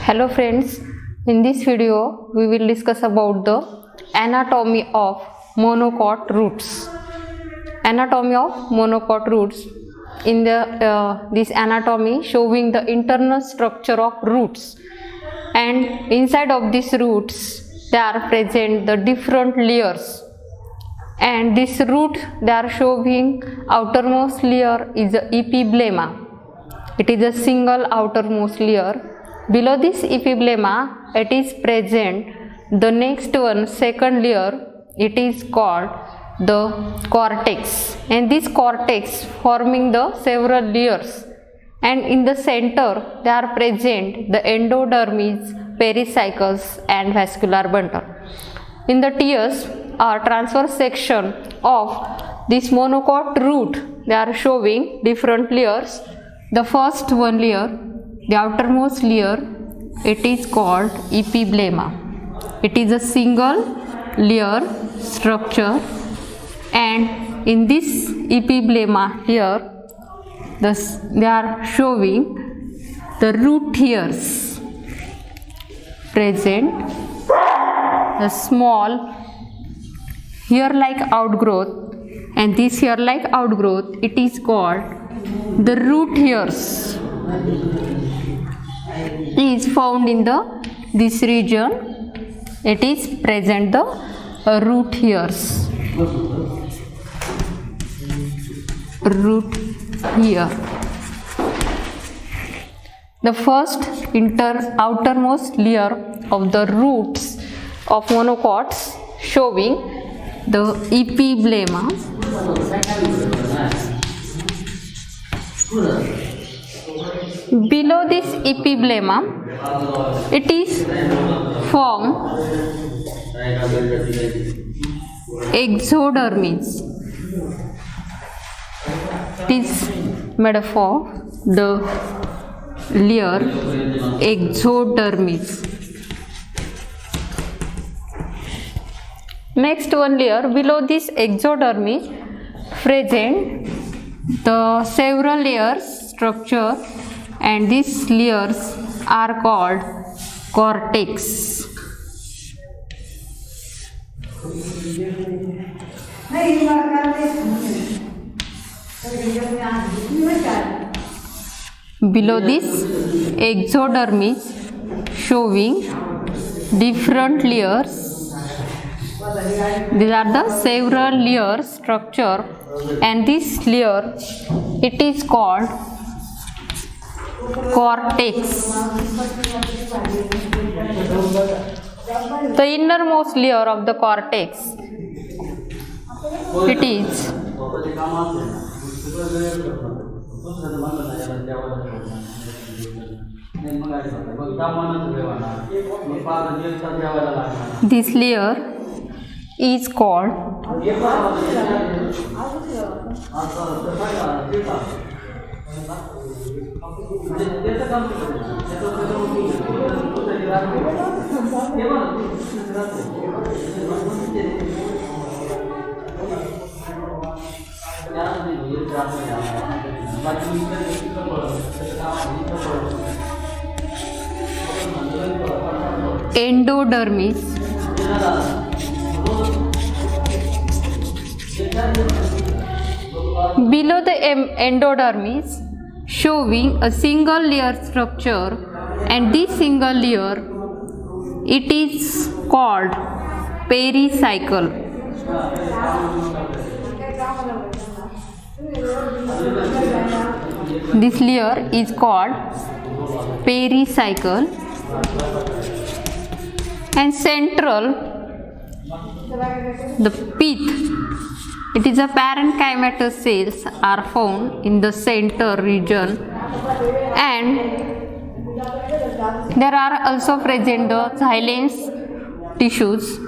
Hello friends, in this video we will discuss about the anatomy of monocot roots. Anatomy of monocot roots. In this anatomy showing the internal structure of roots, and inside of these roots they are present the different layers, and this root they are showing outermost layer is the epiblema. It is a single outermost layer. Below this epiblema it is present the next one, second layer, it is called the cortex, and this cortex forming the several layers, and in the center they are present the endodermis, pericycles and vascular bundle. In the tiers or transverse section of this monocot root they are showing different layers. The first one layer, the outermost layer, it is called epiblema. It is a single layer structure, and in this epiblema here they are showing the root hairs present, the small hair-like outgrowth, and this hair-like outgrowth it is called the root hairs is found in this region. It is present the root hairs. Root hair. The first outermost layer of the roots of monocots showing the epiblema. Below this epiblema it is formed exodermis. It is made up of the layer exodermis. Next one layer below this exodermis present the several layers structure, and these layers are called cortex. Below this exodermis showing different layers. These are the several layers structure, and this layer it is called cortex. The innermost layer of the cortex it is this layer is called endodermis. Below the endodermis showing a single layer structure, and this single layer it is called pericycle. This layer is called pericycle, and central the pith, it is a parenchymatous cells are found in the center region, and there are also present the xylem tissues.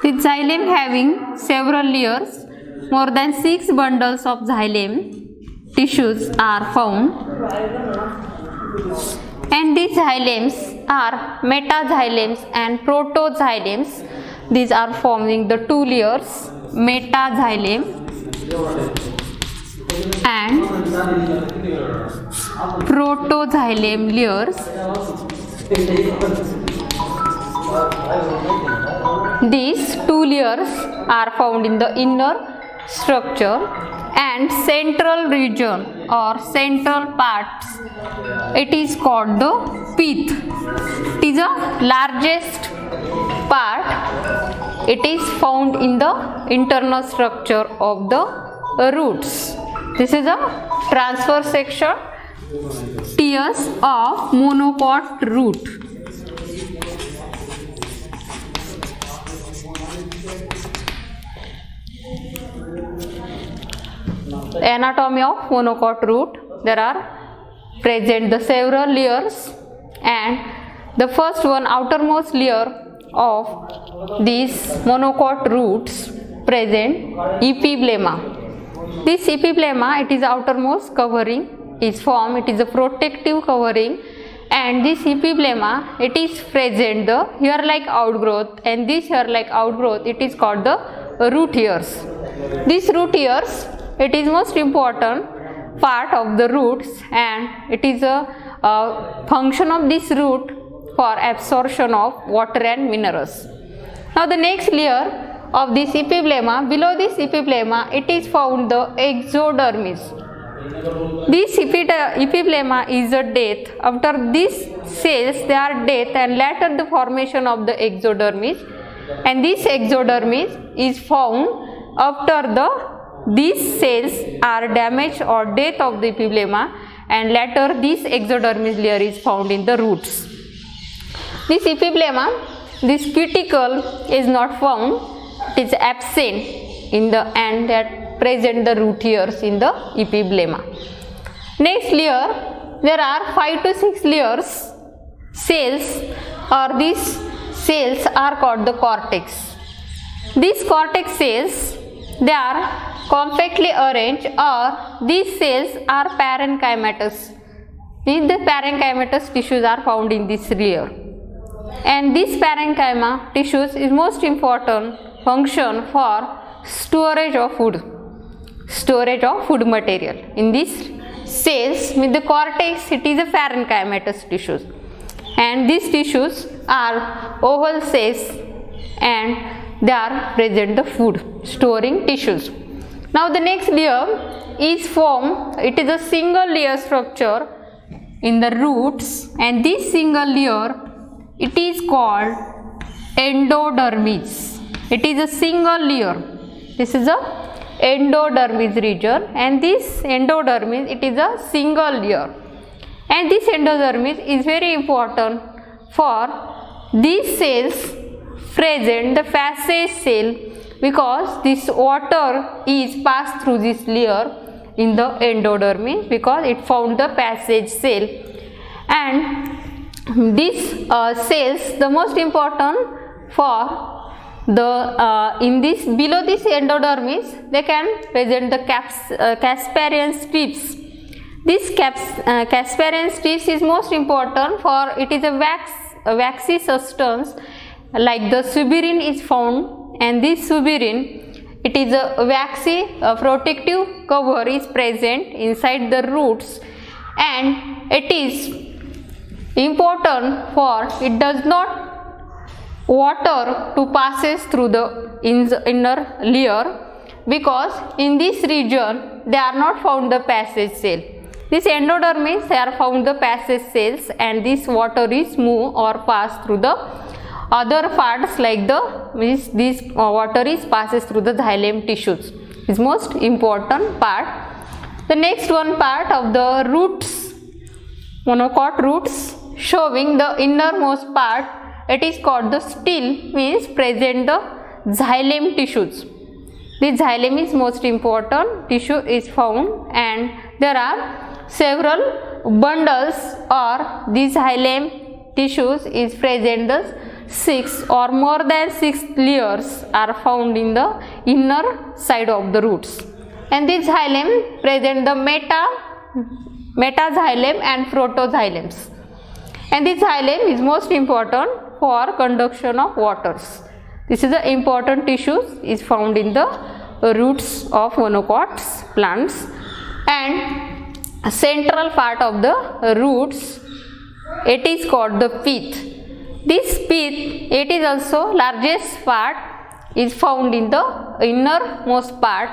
The xylem having several layers, more than 6 bundles of xylem tissues are found, And these xylems are metaxylems and protoxylems. These are forming the two layers, metaxylem and protoxylem layers. These two layers are found in the inner structure and central region or central parts. It is called the pith. It is the largest part. It is found in the internal structure of the roots. This is a transverse section tiers of monocot root. Anatomy of monocot root. There are present the several layers, and the first one, outermost layer of these monocot roots, present epiblema. This epiblema, it is outermost covering is formed. It is a protective covering, and this epiblema, it is present the hair-like outgrowth, and this hair-like outgrowth, it is called the root hairs. These root hairs, it is most important part of the roots, and it is a function of this root for absorption of water and minerals. Now the next layer of this epiblema, below this epiblema, it is found the exodermis. This epiblema is a death. After these cells, they are death, and later the formation of the exodermis, and this exodermis is found after these cells are damaged or death of the epiblema, and later this exodermis layer is found in the roots. This epiblema, this cuticle is not found, it is absent in the end that present the root hairs in the epiblema. Next layer, there are 5 to 6 layers cells, or these cells are called the cortex. These cortex cells, they are compactly arranged, or these cells are parenchymatous. The parenchymatous tissues are found in this layer, and this parenchyma tissues is most important function for storage of food material. In these cells, with the cortex, it is a parenchymatous tissues, and these tissues are oval cells, and they are present the food storing tissues. Now the next layer is formed, it is a single layer structure in the roots, and this single layer, it is called endodermis. It is a single layer. This is a endodermis region, and this endodermis, it is a single layer, and this endodermis is very important for these cells present the passage cell, because this water is passed through this layer in the endodermis, because it found the passage cell. And these cells, the most important for the in this below this endodermis, they can present the Casparian strips. This Casparian strips is most important for it is a waxy substance, like the suberin is found, and this suberin, it is a waxy protective cover is present inside the roots, and it is important for it does not water to passes through the inner layer, because in this region they are not found the passage cell. This endodermis, they are found the passage cells, and this water is move or pass through the other parts, like this water is passes through the xylem tissues. Is most important part. The next one part of the roots, monocot roots, showing the innermost part, it is called the still, means present the xylem tissues. This xylem is most important tissue is found, and there are several bundles, or these xylem tissues is present the 6 or more than 6 layers are found in the inner side of the roots, and this xylem present the metaxylem and protoxylems. and this xylem is most important for conduction of waters. This is the important tissues is found in the roots of monocots plants, and central part of the roots, it is called the pith. This pith, it is also largest part is found in the innermost part,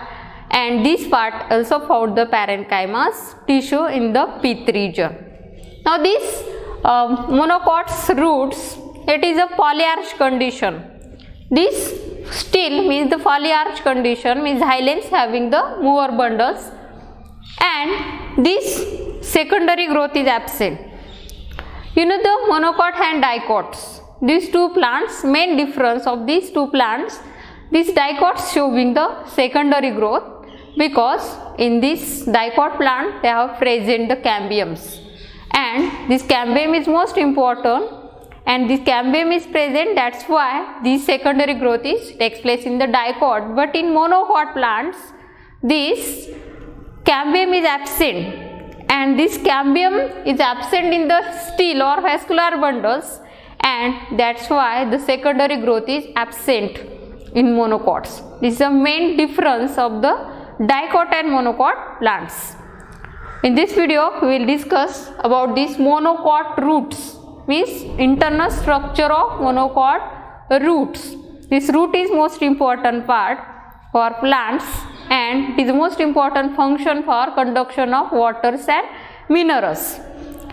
and this part also found the parenchymatous tissue in the pith region. Now this monocots roots, it is a polyarch condition. This still means the polyarch condition means xylems having the mover bundles, and this secondary growth is absent. You know the monocot and dicots, these two plants, main difference of these two plants, these dicots showing the secondary growth, because in this dicot plant they have present the cambiums, and this cambium is most important, and this cambium is present, that's why this secondary growth takes place in the dicot. But in monocot plants this cambium is absent, and this cambium is absent in the stele or vascular bundles, and that's why the secondary growth is absent in monocots. This is the main difference of the dicot and monocot plants. In this video we will discuss about these monocot roots, means internal structure of monocot roots. This root is most important part for plants, and it is the most important function for conduction of waters and minerals.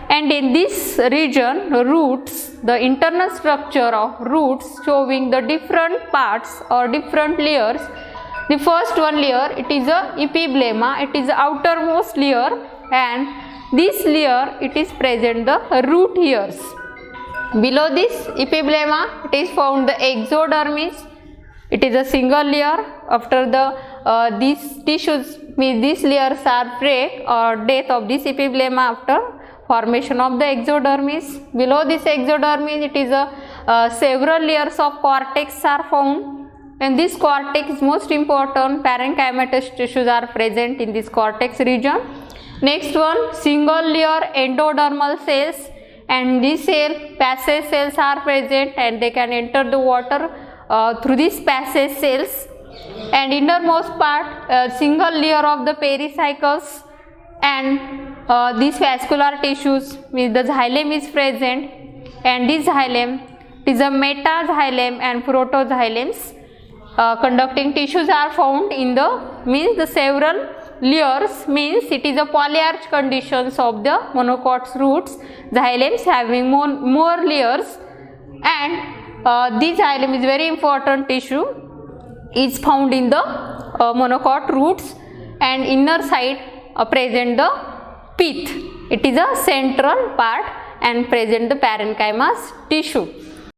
And in this region, roots, the internal structure of roots showing the different parts or different layers. The first one layer, it is a epiblema, it is the outermost layer, and this layer it is present the root hairs. Below this epiblema it is found the exodermis. It is a single layer. After the these tissues, means these layers are break or death of this epiblema after formation of the exodermis. Below this exodermis it is a several layers of cortex are found, and this cortex is most important. Parenchymatous tissues are present in this cortex region. Next one, single layer endodermal cells, and these passage cells are present, and they can enter the water through these passage cells. And innermost part, single layer of the pericycles, and these vascular tissues means the xylem is present, and this xylem is a metaxylem and protoxylems. Conducting tissues are found in the means the several layers, means it is a polyarch conditions of the monocots roots, xylems having more layers, and this xylem is very important tissue, is found in the monocot roots, and inner side present the pith. It is a central part and present the parenchymatous tissue.